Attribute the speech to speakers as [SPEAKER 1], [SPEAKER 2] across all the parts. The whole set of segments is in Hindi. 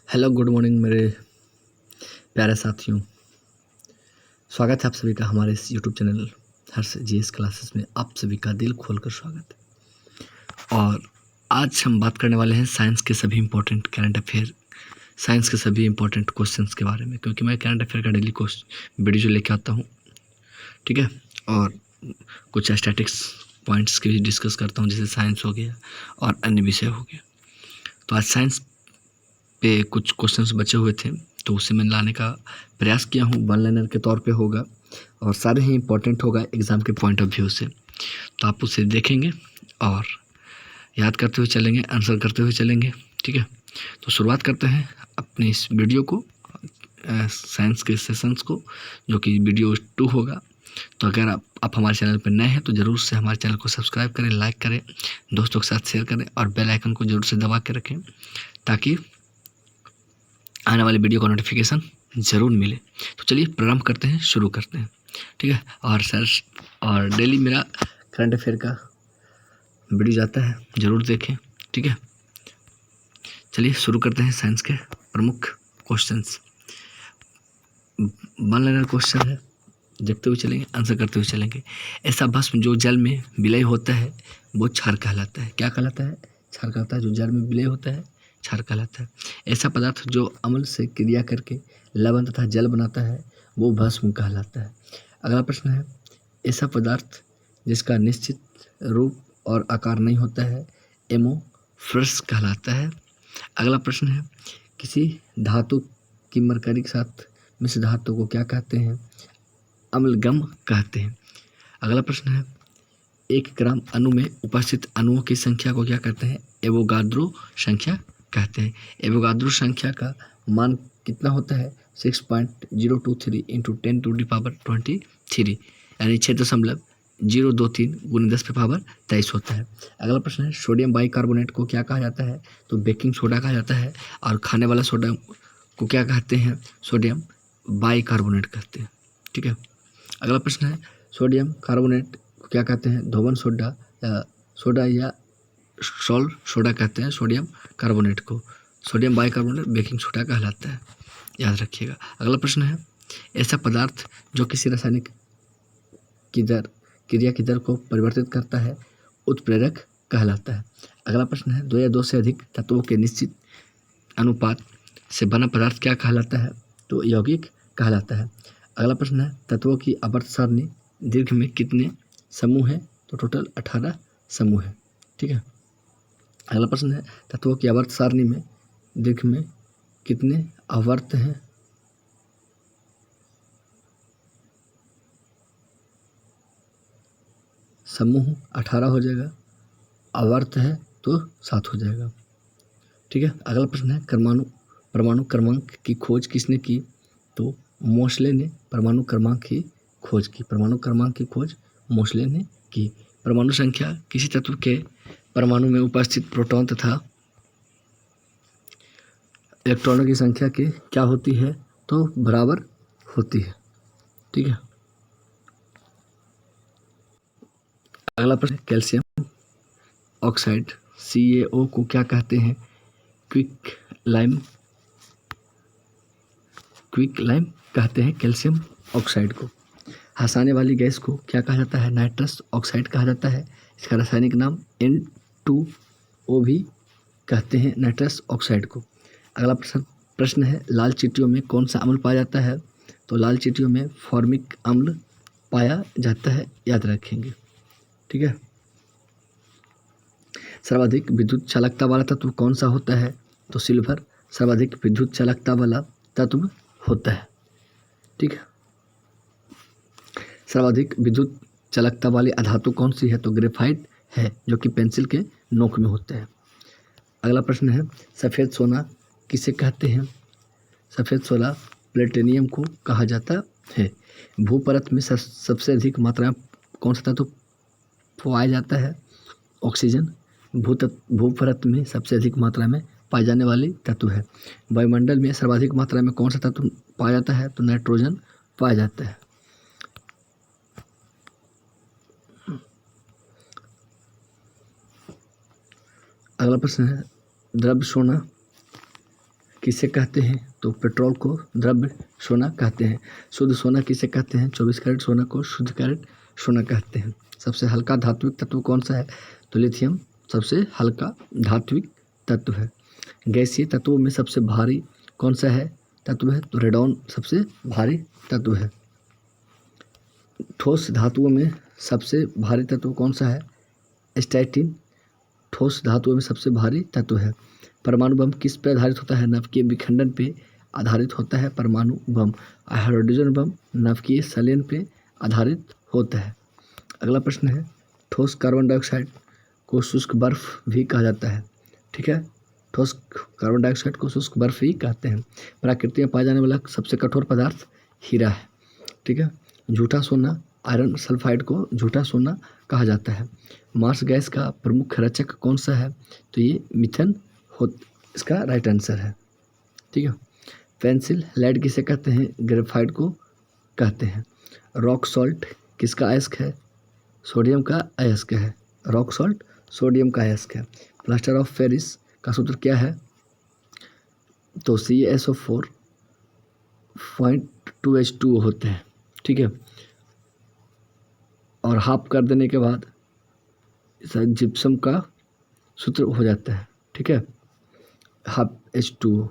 [SPEAKER 1] हेलो गुड मॉर्निंग मेरे प्यारे साथियों। स्वागत है आप सभी का हमारे इस यूट्यूब चैनल हर्ष जीएस क्लासेस में। आप सभी का दिल खोलकर स्वागत है। और आज हम बात करने वाले हैं साइंस के सभी इंपॉर्टेंट करंट अफेयर, साइंस के सभी इंपॉर्टेंट क्वेश्चंस के बारे में, क्योंकि मैं करंट अफेयर का डेली वीडियो लेके आता हूँ, ठीक है। और कुछ स्टैटिक्स पॉइंट्स की भी डिस्कस करता हूँ, जैसे साइंस हो गया और अन्य विषय हो गया। तो आज साइंस पे कुछ क्वेश्चंस बचे हुए थे, तो उसे मैं लाने का प्रयास किया हूँ। वन लाइनर के तौर पे होगा और सारे ही इंपॉर्टेंट होगा एग्ज़ाम के पॉइंट ऑफ व्यू से। तो आप उसे देखेंगे और याद करते हुए चलेंगे, आंसर करते हुए चलेंगे, ठीक है। तो शुरुआत करते हैं अपनी इस वीडियो को, साइंस के सेशंस को, जो कि वीडियो 2 होगा। तो अगर आप हमारे चैनल पर नए हैं तो ज़रूर से हमारे चैनल को सब्सक्राइब करें, लाइक करें, दोस्तों के साथ शेयर करें और बेल आइकन को ज़रूर से दबा के रखें, ताकि आने वाली वीडियो का नोटिफिकेशन ज़रूर मिले। तो चलिए प्रारंभ करते हैं, शुरू करते हैं, ठीक है। और डेली मेरा करंट अफेयर का वीडियो जाता है, ज़रूर देखें, ठीक है। चलिए शुरू करते हैं साइंस के प्रमुख क्वेश्चंस। वन लाइनर क्वेश्चन है, देखते हुए चलेंगे, आंसर करते हुए चलेंगे। ऐसा भस्म जो जल में विलय होता है वो क्षार कहलाता है। क्या कहलाता है? क्षार कहलाता है। जो जल में विलय होता है क्षार कहलाता है। ऐसा पदार्थ जो अम्ल से क्रिया करके लवण तथा जल बनाता है वो भस्म कहलाता है। अगला प्रश्न है, ऐसा पदार्थ जिसका निश्चित रूप और आकार नहीं होता है एमोफिलस कहलाता है। अगला प्रश्न है, किसी धातु की मरकरी के साथ मिश्र धातु को क्या कहते हैं? अम्लगम कहते हैं। अगला प्रश्न है, 1 ग्राम अणु में उपस्थित अणुओं की संख्या को क्या कहते हैं? एवोगाद्रो संख्या कहते हैं। एवोगाद्रो संख्या का मान कितना होता है? 6.023 इंटू 10⁻23, यानी 6.023 गुने 10⁻23 होता है। अगला प्रश्न है, सोडियम बाइकार्बोनेट को क्या कहा जाता है? तो बेकिंग सोडा कहा जाता है। और खाने वाला सोडा को क्या कहते हैं? सोडियम बाइकार्बोनेट कहते हैं, ठीक है। अगला प्रश्न है, सोडियम कार्बोनेट को क्या कहते हैं? धोवन सोडा या सॉल्ट सोडा कहते हैं सोडियम कार्बोनेट को। सोडियम बाइकार्बोनेट बेकिंग सोडा कहलाता है, याद रखिएगा। अगला प्रश्न है, ऐसा पदार्थ जो किसी रासायनिक क्रिया की दर को परिवर्तित करता है उत्प्रेरक कहलाता है। अगला प्रश्न है, 2 या 2 से अधिक तत्वों के निश्चित अनुपात से बना पदार्थ क्या कहलाता है? तो यौगिक कहलाता है। अगला प्रश्न है, तत्वों की आवर्त सारणी दीर्घ में कितने समूह हैं? तो टोटल 18 समूह है, ठीक है। अगला प्रश्न है, तत्वों की आवर्त सारणी में दीर्घ में कितने आवर्त हैं? समूह 18 हो जाएगा, आवर्त है तो 7 हो जाएगा, ठीक है। अगला प्रश्न है, परमाणु क्रमांक की खोज किसने की? तो मोसले ने परमाणु क्रमांक की खोज की। परमाणु क्रमांक की खोज मोसले ने की। परमाणु संख्या किसी तत्व के परमाणु में उपस्थित प्रोटॉन तथा इलेक्ट्रॉनों की संख्या के क्या होती है? तो बराबर होती है, ठीक है। अगला प्रश्न, कैल्शियम ऑक्साइड CaO को क्या कहते हैं? क्विक लाइम कहते हैं कैल्शियम ऑक्साइड को। हंसाने वाली गैस को क्या कहा जाता है? नाइट्रस ऑक्साइड कहा जाता है। इसका रासायनिक नाम N2O भी कहते हैं नाइट्रस ऑक्साइड को। अगला प्रश्न है, लाल चींटियों में कौन सा अम्ल पाया जाता है? तो लाल चींटियों में फॉर्मिक अम्ल पाया जाता है, याद रखेंगे, ठीक है। सर्वाधिक विद्युत चालकता वाला तत्व कौन सा होता है? तो सिल्वर सर्वाधिक विद्युत चालकता वाला तत्व होता है, ठीक है। सर्वाधिक विद्युत चालकता वाली अधातु कौन सी है? तो ग्रेफाइट है, जो कि पेंसिल के नोक में होता है। अगला प्रश्न है, सफ़ेद सोना किसे कहते हैं? सफ़ेद सोना प्लेटिनियम को कहा जाता है। भूपरत में सबसे अधिक मात्रा में कौन सा तत्व पाया जाता है? ऑक्सीजन भूपरत में सबसे अधिक मात्रा में पाई जाने वाली तत्व है। वायुमंडल में सर्वाधिक मात्रा में कौन सा तत्व पाया जाता है? तो नाइट्रोजन पाया जाता है। अगला प्रश्न है, द्रव्य सोना किसे कहते हैं? तो पेट्रोल को द्रव्य सोना कहते हैं। शुद्ध सोना किसे कहते हैं? 24 कैरेट सोना को शुद्ध कैरेट सोना कहते हैं। सबसे हल्का धात्विक तत्व कौन सा है? तो लिथियम सबसे हल्का धात्विक तत्व है। गैसीय तत्वों में सबसे भारी कौन सा है तत्व है? तो रेडॉन सबसे भारी तत्व है। ठोस धातुओं में सबसे भारी तत्व कौन सा है? स्टैटिन ठोस धातुओं में सबसे भारी तत्व है। परमाणु बम किस पे आधारित होता है? नवकीय विखंडन पे आधारित होता है परमाणु बम। हाइड्रोजन बम नवकीय संलयन पे आधारित होता है। अगला प्रश्न है, ठोस कार्बन डाइऑक्साइड को शुष्क बर्फ भी कहा जाता है। ठीक है, ठोस कार्बन डाइऑक्साइड को शुष्क बर्फ ही कहते हैं। प्रकृति में पाया जाने वाला सबसे कठोर पदार्थ हीरा है। ठीक है, झूठा सोना आयरन सल्फाइड को झूठा सोना कहा जाता है। मार्स गैस का प्रमुख रचक कौन सा है? तो ये मीथेन इसका राइट आंसर है। ठीक है, पेंसिल लेड किसे कहते हैं? ग्रेफाइट को कहते हैं। रॉक सॉल्ट किसका अयस्क है? सोडियम का अयस्क है। रॉक सॉल्ट सोडियम का अयस्क है। प्लास्टर ऑफ पेरिस का सूत्र क्या है? तो CaSO4.2H2O होते हैं। ठीक है, और हाफ कर देने के बाद जिप्सम का सूत्र हो जाता है। ठीक है, हाफ H2O।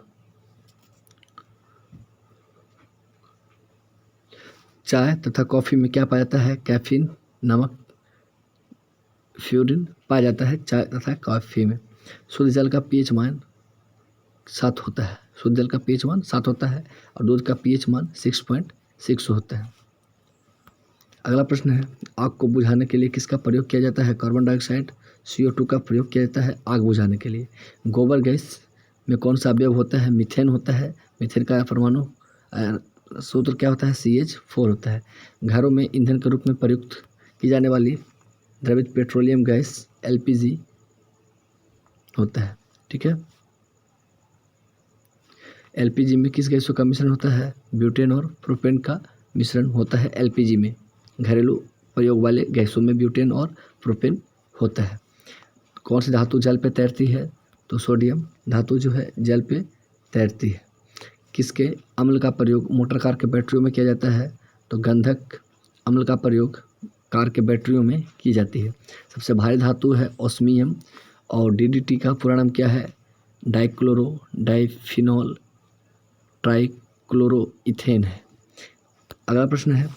[SPEAKER 1] चाय तथा कॉफ़ी में क्या पाया जाता है? कैफीन नमक फ्यूरिन पाया जाता है चाय तथा कॉफ़ी में। शुद्ध जल का pH मान 7 होता है। शुद्ध जल का pH मान 7 होता है और दूध का pH मान 6.6 होता है। अगला प्रश्न है, आग को बुझाने के लिए किसका प्रयोग किया जाता है? कार्बन डाइऑक्साइड CO2 का प्रयोग किया जाता है आग बुझाने के लिए। गोबर गैस में कौन सा अवयव होता है? मीथेन होता है। मीथेन का परमाणु सूत्र क्या होता है? CH4 होता है। घरों में ईंधन के रूप में प्रयुक्त की जाने वाली द्रवित पेट्रोलियम गैस LPG होता है। ठीक है, LPG में किस गैसों का मिश्रण होता है? ब्यूटेन और प्रोपेन का मिश्रण होता है LPG में। घरेलू प्रयोग वाले गैसों में ब्यूटेन और प्रोपेन होता है। कौन सी धातु जल पे तैरती है? तो सोडियम धातु जो है जल पे तैरती है। किसके अम्ल का प्रयोग मोटर कार के बैटरियों में किया जाता है? तो गंधक अम्ल का प्रयोग कार के बैटरियों में की जाती है। सबसे भारी धातु है ओस्मियम और DDT का पूरा नाम क्या है? डाइक्लोरो डाइफिनॉल ट्राइक्लोरोइथेन है। अगला प्रश्न है,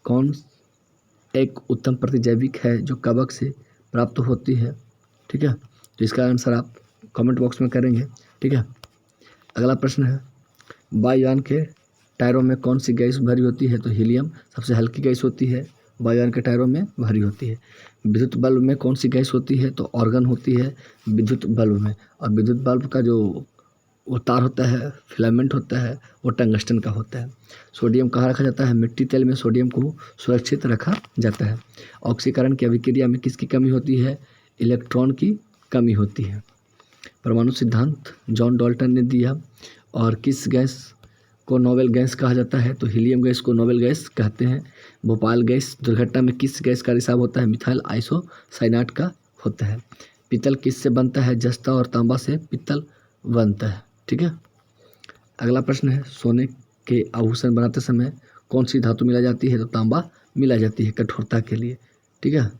[SPEAKER 1] कौन एक उत्तम प्रतिजैविक है जो कवक से प्राप्त होती है? ठीक है, तो इसका आंसर आप कमेंट बॉक्स में करेंगे। ठीक है, अगला प्रश्न है, वायुयान के टायरों में कौन सी गैस भरी होती है? तो हीलियम सबसे हल्की गैस होती है, वायुयान के टायरों में भरी होती है। विद्युत बल्ब में कौन सी गैस होती है? तो ऑर्गन होती है विद्युत बल्ब में। और विद्युत बल्ब का जो वो तार होता है, फिलामेंट होता है, वो टंगस्टन का होता है। सोडियम कहाँ रखा जाता है? मिट्टी तेल में सोडियम को सुरक्षित रखा जाता है। ऑक्सीकरण की अभिक्रिया में किसकी कमी होती है? इलेक्ट्रॉन की कमी होती है। परमाणु सिद्धांत जॉन डाल्टन ने दिया। और किस गैस को नोबेल गैस कहा जाता है? तो हीलियम गैस को नोबेल गैस कहते हैं। भोपाल गैस दुर्घटना में किस गैस का रिसाव होता है? मिथाइल आइसोसाइनाट का होता है। पीतल किससे बनता है? जस्ता और तांबा से पीतल बनता है। ठीक है, अगला प्रश्न है, सोने के आभूषण बनाते समय कौन सी धातु मिलाई जाती है? तो तांबा मिलाई जाती है कठोरता के लिए। ठीक है,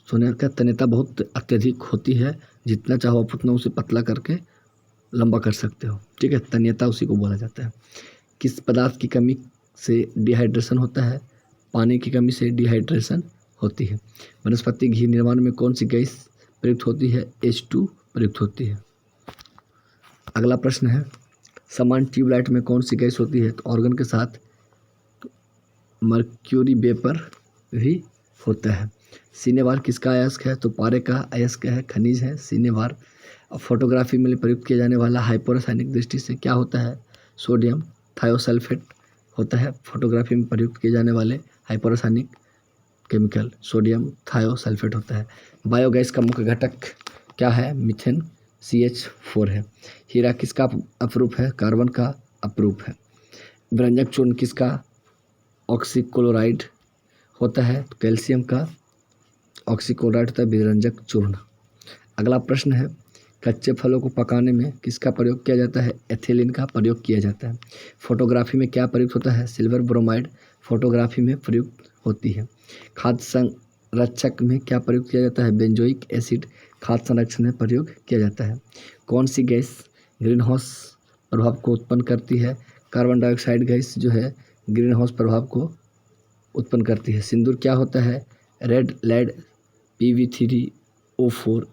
[SPEAKER 1] सोने का तन्यता बहुत अत्यधिक होती है, जितना चाहो आप उतना उसे पतला करके लंबा कर सकते हो। ठीक है, तन्यता उसी को बोला जाता है। किस पदार्थ की कमी से डिहाइड्रेशन होता है? पानी की कमी से डिहाइड्रेशन होती है। वनस्पति घी निर्माण में कौन सी गैस प्रयुक्त होती है? H2 प्रयुक्त होती है। अगला प्रश्न है, समान ट्यूबलाइट में कौन सी गैस होती है? तो ऑर्गन के साथ मर्क्यूरी वेपर भी होता है। सिनेवार किसका अयस्क है? तो पारे का अयस्क है, खनिज है सिनेवार। फोटोग्राफी में प्रयुक्त किया जाने वाला हाइपोरासायनिक दृष्टि से क्या होता है? सोडियम थायोसल्फेट होता है। फोटोग्राफी में प्रयुक्त किए जाने वाले हाइपोरासायनिक केमिकल सोडियम थायोसल्फेट होता है। बायोगैस का मुख्य घटक क्या है? मीथेन CH4 है। हीरा किसका अपरूप है? कार्बन का अपरूप है। व्यंजक चूर्ण किसका ऑक्सीक्लोराइड होता है? तो कैल्शियम का ऑक्सीक्लोराइड होता है विरंजक चूर्ण। अगला प्रश्न है, कच्चे फलों को पकाने में किसका प्रयोग किया जाता है? एथिलीन का प्रयोग किया जाता है। फोटोग्राफी में क्या प्रयुक्त होता है? सिल्वर ब्रोमाइड फोटोग्राफी में प्रयुक्त होती है। खाद्य संरक्षक में क्या प्रयोग किया जाता है? बेंजोइक एसिड खाद्य संरक्षण में प्रयोग किया जाता है। कौन सी गैस ग्रीन हाउस प्रभाव को उत्पन्न करती है? कार्बन डाइऑक्साइड गैस जो है ग्रीन हाउस प्रभाव को उत्पन्न करती है। सिंदूर क्या होता है? Red lead Pb3O4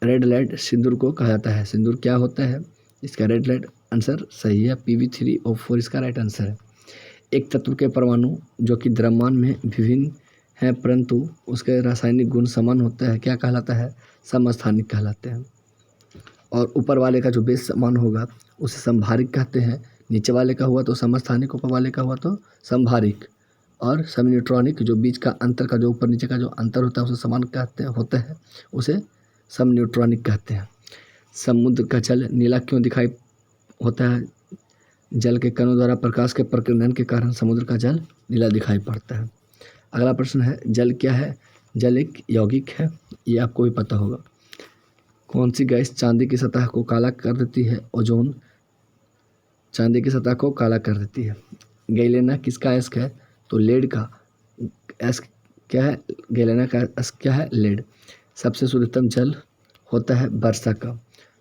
[SPEAKER 1] red lead सिंदूर को कहा जाता है। सिंदूर क्या होता है? इसका रेड लेड आंसर सही है, Pb3O4 इसका राइट आंसर है। एक तत्व के परमाणु जो कि द्रव्यमान में विभिन्न हैं परंतु उसके रासायनिक गुण समान होता है, क्या कहलाता है? समस्थानिक कहलाते हैं। और ऊपर वाले का जो बेस समान होगा उसे संभारिक कहते हैं, नीचे वाले का हुआ तो समस्थानिक, ऊपर वाले का हुआ तो संभारिक। और समन्यूट्रॉनिक जो बीच का अंतर का जो ऊपर नीचे का जो अंतर होता है उसे समान कहते हैं होता है, उसे समन्यूट्रॉनिक कहते हैं। समुद्र का जल नीला क्यों दिखाई होता है? जल के कणों द्वारा प्रकाश के प्रकीर्णन के कारण समुद्र का जल नीला दिखाई पड़ता है। अगला प्रश्न है, जल क्या है? जल एक यौगिक है, ये आपको भी पता होगा। कौन सी गैस चांदी की सतह को काला कर देती है? ओजोन चांदी की सतह को काला कर देती है। गैलेना किसका अयस्क है? तो लेड का अयस्क क्या है? गैलेना का अयस्क क्या है? लेड। सबसे शुद्धतम जल होता है वर्षा का।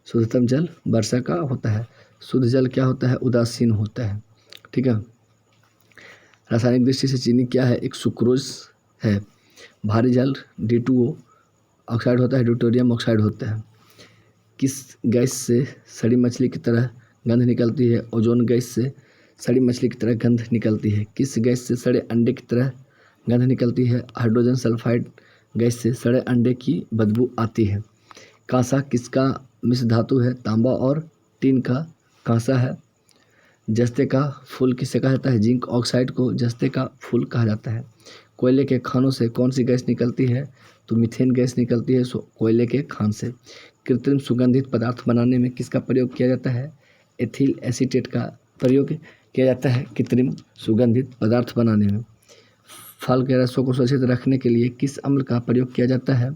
[SPEAKER 1] शुद्धतम जल वर्षा का होता है। शुद्ध जल क्या होता है? उदासीन होता है। ठीक है। रासायनिक दृष्टि से चीनी क्या है? एक सुक्रोज है। भारी जल D2O ऑक्साइड होता है, ड्यूटेरियम ऑक्साइड होता है। किस गैस से सड़ी मछली की तरह गंध निकलती है? ओजोन गैस से सड़ी मछली की तरह गंध निकलती है। किस गैस से सड़े अंडे की तरह गंध निकलती है? हाइड्रोजन सल्फाइड गैस से सड़े अंडे की बदबू आती है। कांसा किसका मिश्र धातु है? तांबा और टीन का कांसा है। जस्ते का फूल किसे कहा जाता है? जिंक ऑक्साइड को जस्ते का फूल कहा जाता है। कोयले के खानों से कौन सी गैस निकलती है? तो मीथेन गैस निकलती है कोयले के खान से। कृत्रिम सुगंधित पदार्थ बनाने में किसका प्रयोग किया जाता है? एथिल एसीटेट का प्रयोग किया जाता है कृत्रिम सुगंधित पदार्थ बनाने में। फल के रसों को सुरक्षित रखने के लिए किस अम्ल का प्रयोग किया जाता है?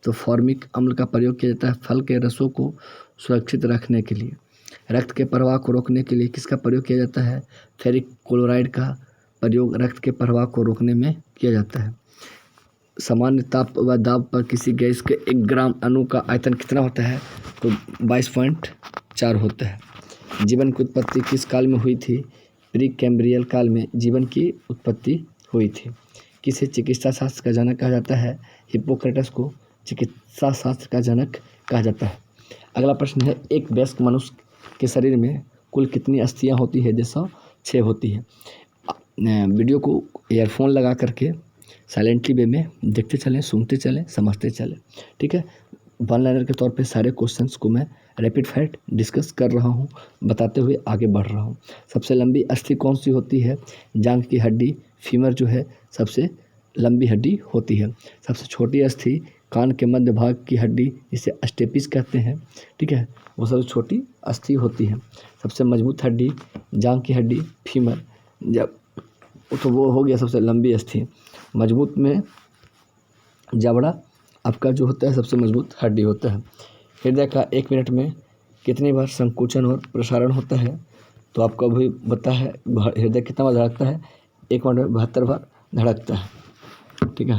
[SPEAKER 1] तो फॉर्मिक अम्ल का प्रयोग किया जाता है फल के रसों को सुरक्षित रखने के लिए। रक्त के प्रवाह को रोकने के लिए किसका प्रयोग किया जाता है? फेरिक क्लोराइड का प्रयोग रक्त के प्रवाह को रोकने में किया जाता है। सामान्य ताप व दाब पर किसी गैस के 1 ग्राम अणु का आयतन कितना होता है? तो 22.4 होता है। जीवन की उत्पत्ति किस काल में हुई थी? प्री कैम्ब्रियल काल में जीवन की उत्पत्ति हुई थी। किसे चिकित्सा शास्त्र का जनक कहा जाता है? हिप्पोक्रेटस को चिकित्सा शास्त्र का जनक कहा जाता है। अगला प्रश्न है, एक वयस्क मनुष्य के शरीर में कुल कितनी अस्थियां होती है? 206 होती है। वीडियो को ईयरफोन लगा करके साइलेंटली वे में देखते चलें, सुनते चलें, समझते चलें। ठीक है। वन लाइनर के तौर पे सारे क्वेश्चंस को मैं रैपिड फायर डिस्कस कर रहा हूँ, बताते हुए आगे बढ़ रहा हूँ। सबसे लंबी अस्थि कौन सी होती है? जांघ की हड्डी, फीमर जो है सबसे लंबी हड्डी होती है। सबसे छोटी अस्थि कान के मध्य भाग की हड्डी, जिसे स्टेपिस कहते हैं, ठीक है, वो सबसे छोटी अस्थि होती है। सबसे मजबूत हड्डी जांघ की हड्डी, फीमर, जब तो वो हो गया सबसे लंबी अस्थि। मजबूत में जबड़ा आपका जो होता है सबसे मजबूत हड्डी होता है। हृदय का 1 मिनट में कितनी बार संकुचन और प्रसारण होता है? तो आपको अभी पता है हृदय कितना बार धड़कता है? 1 मिनट में 72 बार धड़कता है। ठीक है।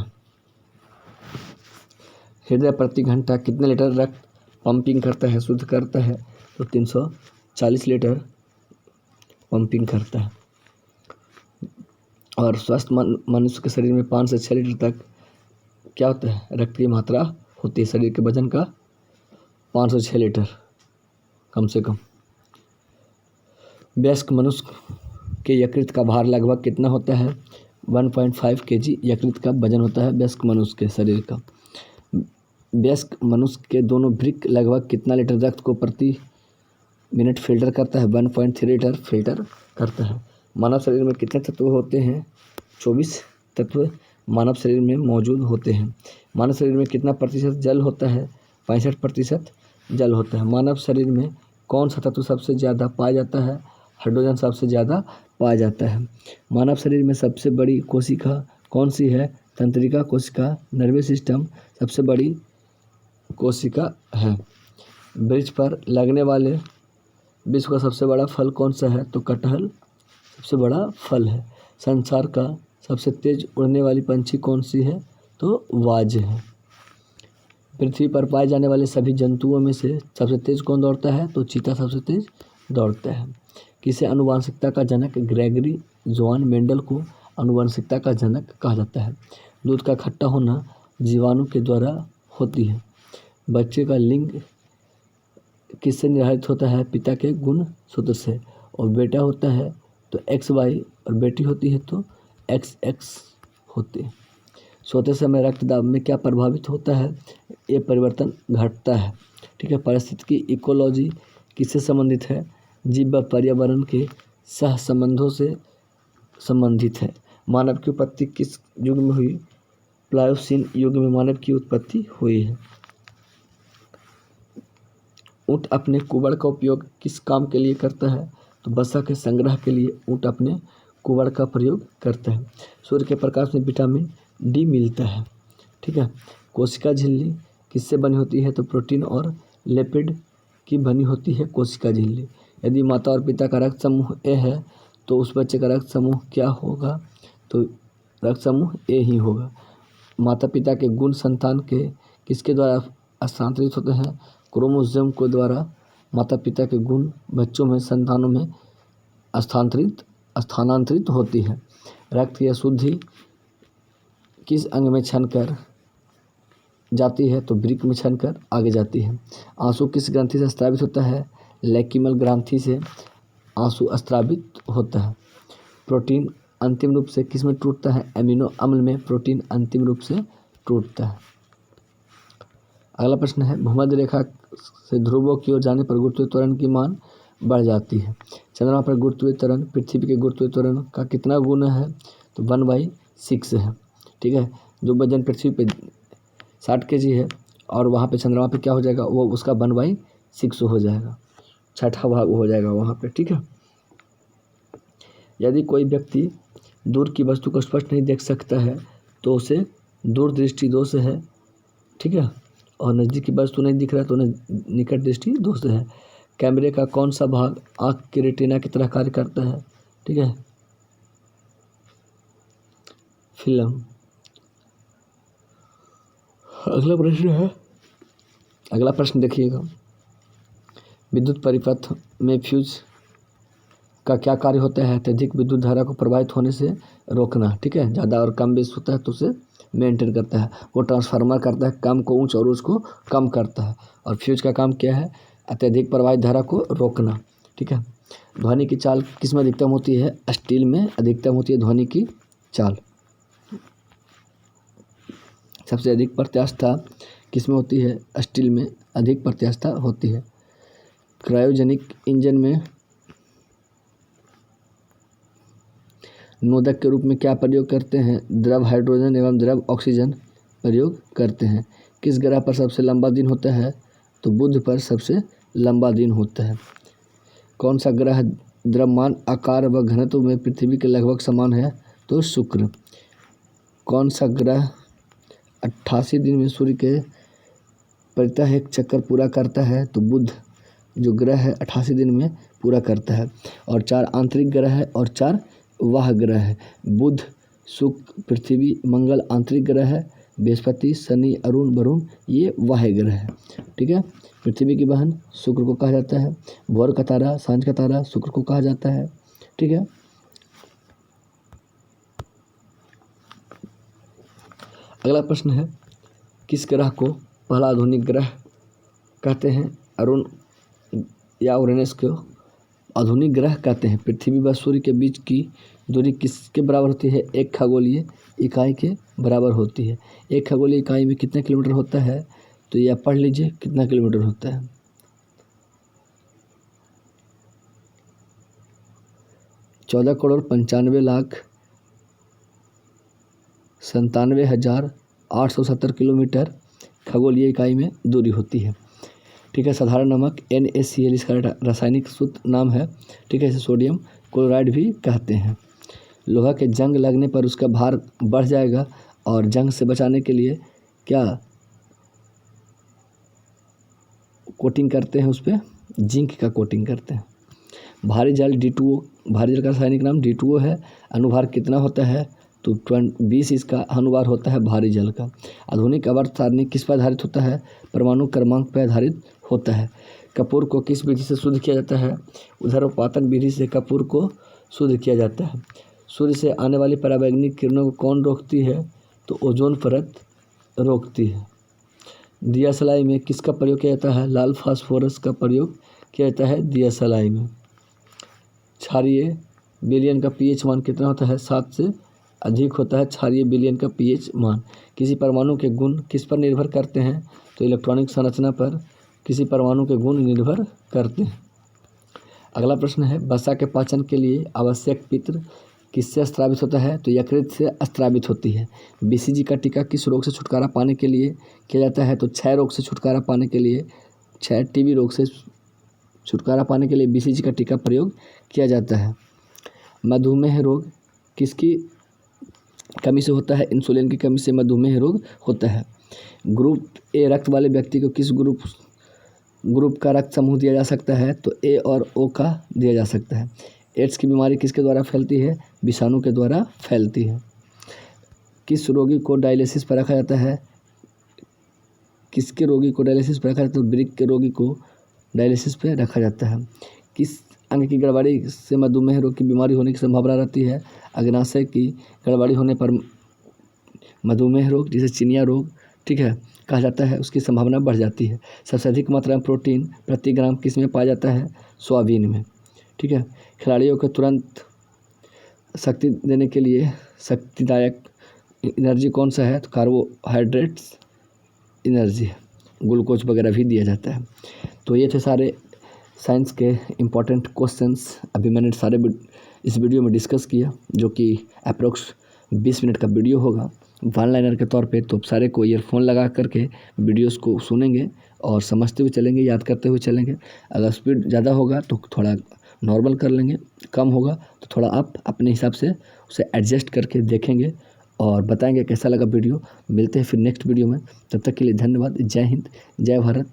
[SPEAKER 1] हृदय प्रति घंटा कितने लीटर रक्त पंपिंग करता है, शुद्ध करता है? तो 340 लीटर पंपिंग करता है। और स्वस्थ मनुष्य के शरीर में 5 से 6 लीटर तक क्या होता है? रक्त की मात्रा होती है। शरीर के वजन का 5 से 6 लीटर कम से कम। वयस्क मनुष्य के यकृत का भार लगभग कितना होता है? 1.5 kg यकृत का वजन होता है वयस्क मनुष्य के शरीर का। वयस्क मनुष्य के दोनों वृक्क लगभग कितना लीटर रक्त को प्रति मिनट फिल्टर करता है? 1.3 लीटर फिल्टर करता है। मानव शरीर में कितने तत्व होते हैं? 24 तत्व मानव शरीर में मौजूद होते हैं। मानव शरीर में कितना प्रतिशत जल होता है? 65% जल होता है। मानव शरीर में कौन सा तत्व सबसे ज़्यादा पाया जाता है? हाइड्रोजन सबसे ज़्यादा पाया जाता है। मानव शरीर में सबसे बड़ी कोशिका कौन सी है? तंत्रिका कोशिका। नर्वस सिस्टम सबसे बड़ी कोशिका है। वृक्ष पर लगने वाले विश्व का सबसे बड़ा फल कौन सा है? तो कटहल सबसे बड़ा फल है। संसार का सबसे तेज उड़ने वाली पंछी कौन सी है? तो बाज है। पृथ्वी पर पाए जाने वाले सभी जंतुओं में से सबसे तेज कौन दौड़ता है? तो चीता सबसे तेज दौड़ता है। किसे आनुवंशिकता का जनक? ग्रेगरी जोआन मेंडल को आनुवंशिकता का जनक कहा जाता है। दूध का खट्टा होना जीवाणु के द्वारा होती है। बच्चे का लिंग किससे निर्धारित होता है? पिता के गुण सूत्र से। और बेटा होता है तो XY और बेटी होती है तो XX होते हैं। सोते समय रक्तदाब में क्या प्रभावित होता है? ये परिवर्तन घटता है। ठीक है। पारिस्थितिकी इकोलॉजी किससे संबंधित है? जीव व पर्यावरण के सह संबंधों से संबंधित है। मानव की उत्पत्ति किस युग में हुई? प्लायोसीन युग में मानव की उत्पत्ति हुई है। ऊँट अपने कुबड़ का उपयोग किस काम के लिए करता है? तो वसा के संग्रह के लिए ऊँट अपने कुबड़ का प्रयोग करता है। सूर्य के प्रकाश में विटामिन डी मिलता है। ठीक है। कोशिका झिल्ली किससे बनी होती है? तो प्रोटीन और लिपिड की बनी होती है कोशिका झिल्ली। यदि माता और पिता का रक्त समूह ए है तो उस बच्चे का रक्त समूह क्या होगा? तो रक्त समूह ए ही होगा। माता पिता के गुण संतान के किसके द्वारा स्थानांतरित होते हैं? क्रोमोसोम के द्वारा माता पिता के गुण बच्चों में संतानों में स्थानांतरित होती है। रक्त की अशुद्धि किस अंग में छनकर जाती है? तो वृक्क में छनकर आगे जाती है। आंसू किस ग्रंथि से स्रावित होता है? लैक्रिमल ग्रंथि से आंसू स्रावित होता है। प्रोटीन अंतिम रूप से किस में टूटता है? एमिनो अम्ल में प्रोटीन अंतिम रूप से टूटता है। अगला प्रश्न है, भूमध्य रेखा से ध्रुवों की ओर जाने पर गुरुत्वीय त्वरण की मान बढ़ जाती है। चंद्रमा पर गुरुत्वीय त्वरण पृथ्वी के गुरुत्वीय त्वरण का कितना गुना है? तो 1/6 है। ठीक है। जो वजन पृथ्वी पे 60 kg है और वहाँ पे चंद्रमा पे क्या हो जाएगा? वो उसका 1/6 हो जाएगा, 6ठा भाग हो जाएगा वहाँ पे। ठीक है। यदि कोई व्यक्ति दूर की वस्तु को स्पष्ट नहीं देख सकता है तो उसे दूरदृष्टि दोष है। ठीक है। और नज़दीक की वस्तु नहीं दिख रहा तो निकट दृष्टि दोष है। कैमरे का कौन सा भाग आँख के रेटिना की तरह कार्य करता है? ठीक है। फिल्म। अगला प्रश्न देखिएगा, विद्युत परिपथ में फ्यूज का क्या कार्य होता है? अत्यधिक विद्युत धारा को प्रवाहित होने से रोकना। ठीक है। ज़्यादा और कम बेस होता है तो उसे मेंटेन करता है। वो ट्रांसफार्मर करता है, कम को ऊंच और उसको कम करता है। और फ्यूज का काम क्या है? अत्यधिक प्रवाहित धारा को रोकना। ठीक है। ध्वनि की चाल किस में अधिकतम होती है? स्टील में अधिकतम होती है ध्वनि की चाल। सबसे अधिक प्रत्यास्थता किस में होती है? स्टील में अधिक प्रत्यास्थता होती है। क्रायोजेनिक इंजन में नोदक के रूप में क्या प्रयोग करते हैं? द्रव हाइड्रोजन एवं द्रव ऑक्सीजन प्रयोग करते हैं। किस ग्रह पर सबसे लंबा दिन होता है? तो बुध पर सबसे लंबा दिन होता है। कौन सा ग्रह द्रव्यमान, आकार व घनत्व में पृथ्वी के लगभग समान है? तो शुक्र। कौन सा ग्रह 88 दिन में सूर्य के परितः एक चक्कर पूरा करता है? तो बुध जो ग्रह है 88 दिन में पूरा करता है। और 4 आंतरिक ग्रह है और 4 वाह ग्रह है। बुध, शुक्र, पृथ्वी, मंगल आंतरिक ग्रह है। बृहस्पति, शनि, अरुण, वरुण ये वाह ग्रह है। ठीक है। पृथ्वी की बहन शुक्र को कहा जाता है। भोर का तारा, सांझ का तारा शुक्र को कहा जाता है। ठीक है। अगला प्रश्न है, किस ग्रह को पहला आधुनिक ग्रह कहते हैं? अरुण या यूरेनस को आधुनिक ग्रह कहते हैं। पृथ्वी व सूर्य के बीच की दूरी किसके बराबर होती है? 1 खगोलीय इकाई के बराबर होती है। 1 खगोलीय इकाई में कितना किलोमीटर होता है? तो यह पढ़ लीजिए कितना किलोमीटर होता है। 14,95,97,870 किलोमीटर खगोलीय इकाई में दूरी होती है। ठीक है। साधारण नमक NaCl इसका रासायनिक शुद्ध नाम है। ठीक है। इसे सोडियम क्लोराइड भी कहते हैं। लोहा के जंग लगने पर उसका भार बढ़ जाएगा और जंग से बचाने के लिए क्या कोटिंग करते हैं, उस पर जिंक का कोटिंग करते हैं। भारी जल D2O, भारी जल का रासायनिक नाम D2O है। अनुभार कितना होता है? तो 20 इसका अनुभार होता है भारी जल का। आधुनिक आवर्त सारणी किस पर आधारित होता है? परमाणु क्रमांक पर आधारित होता है। कपूर को किस विधि से शुद्ध किया जाता है? ऊर्ध्वपातन विधि से कपूर को शुद्ध किया जाता है। सूर्य से आने वाली पराबैंगनी किरणों को कौन रोकती है? तो ओजोन परत रोकती है। दिया सलाई में किसका प्रयोग किया जाता है? लाल फास्फोरस का प्रयोग किया जाता है दिया सलाई में। क्षारीय विलयन का pH मान कितना होता है? 7 से अधिक होता है क्षारीय विलयन का pH मान। किसी परमाणु के गुण किस पर निर्भर करते हैं? तो इलेक्ट्रॉनिक संरचना पर किसी परमाणु के गुण निर्भर करते हैं। अगला प्रश्न है, वसा के पाचन के लिए आवश्यक पित्र किससे स्रावित होता है? तो यकृत से स्रावित होती है। BCG का टीका किस रोग से छुटकारा पाने के लिए किया जाता है? तो क्षय रोग से छुटकारा पाने के लिए, क्षय TB रोग से छुटकारा पाने के लिए BCG का टीका प्रयोग किया जाता है। मधुमेह रोग किसकी कमी से होता है? इंसुलिन की कमी से मधुमेह रोग होता है। ग्रुप ए रक्त वाले व्यक्ति को किस ग्रुप का रक्त समूह दिया जा सकता है? तो A और O का दिया जा सकता है। एड्स की बीमारी किसके द्वारा फैलती है? विषाणु के द्वारा फैलती है। किस रोगी को डायलिसिस पर रखा जाता है? किसके रोगी को डायलिसिस पर रखा जाता है? तो वृक्क के रोगी को डायलिसिस पर रखा जाता है। किस अंग की गड़बड़ी से मधुमेह रोग की बीमारी होने की संभावना रहती है? अग्नाशय की गड़बड़ी होने पर मधुमेह रोग, जिसे चिनिया रोग ठीक है कहा जाता है, उसकी संभावना बढ़ जाती है। सबसे अधिक मात्रा में प्रोटीन प्रति ग्राम किस में पाया जाता है? सोयाबीन में। ठीक है। खिलाड़ियों को तुरंत शक्ति देने के लिए शक्तिदायक एनर्जी कौन सा है? तो कार्बोहाइड्रेट्स एनर्जी, ग्लूकोज वगैरह भी दिया जाता है। तो ये थे सारे साइंस के इम्पोर्टेंट क्वेश्चंस। अभी मैंने सारे इस वीडियो में डिस्कस किया, जो कि अप्रोक्स 20 मिनट का वीडियो होगा वन लाइनर के तौर पे। तो सारे को ईयरफोन लगा करके वीडियोस को सुनेंगे और समझते हुए चलेंगे, याद करते हुए चलेंगे। अगर स्पीड ज़्यादा होगा तो थोड़ा नॉर्मल कर लेंगे, कम होगा तो थोड़ा आप अपने हिसाब से उसे एडजस्ट करके देखेंगे और बताएंगे कैसा लगा वीडियो। मिलते हैं फिर नेक्स्ट वीडियो में, तब तक के लिए धन्यवाद। जय हिंद, जय भारत।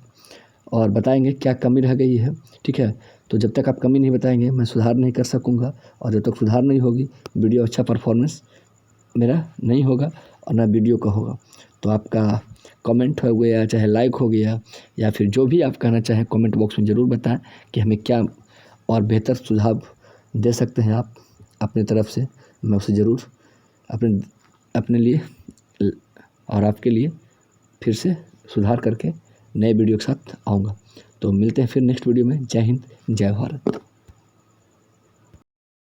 [SPEAKER 1] और बताएंगे क्या कमी रह गई है, ठीक है। तो जब तक आप कमी नहीं बताएंगे मैं सुधार नहीं कर सकूँगा, और जब तक सुधार नहीं होगी वीडियो अच्छा परफॉर्मेंस मेरा नहीं होगा और ना वीडियो का होगा। तो आपका कमेंट हो गया, चाहे लाइक हो गया, या फिर जो भी आप कहना चाहें कमेंट बॉक्स में ज़रूर बताएं कि हमें क्या और बेहतर सुझाव दे सकते हैं आप अपनी तरफ से। मैं उसे ज़रूर अपने लिए और आपके लिए फिर से सुधार करके नए वीडियो के साथ आऊँगा। तो मिलते हैं फिर नेक्स्ट वीडियो में। जय हिंद, जय भारत।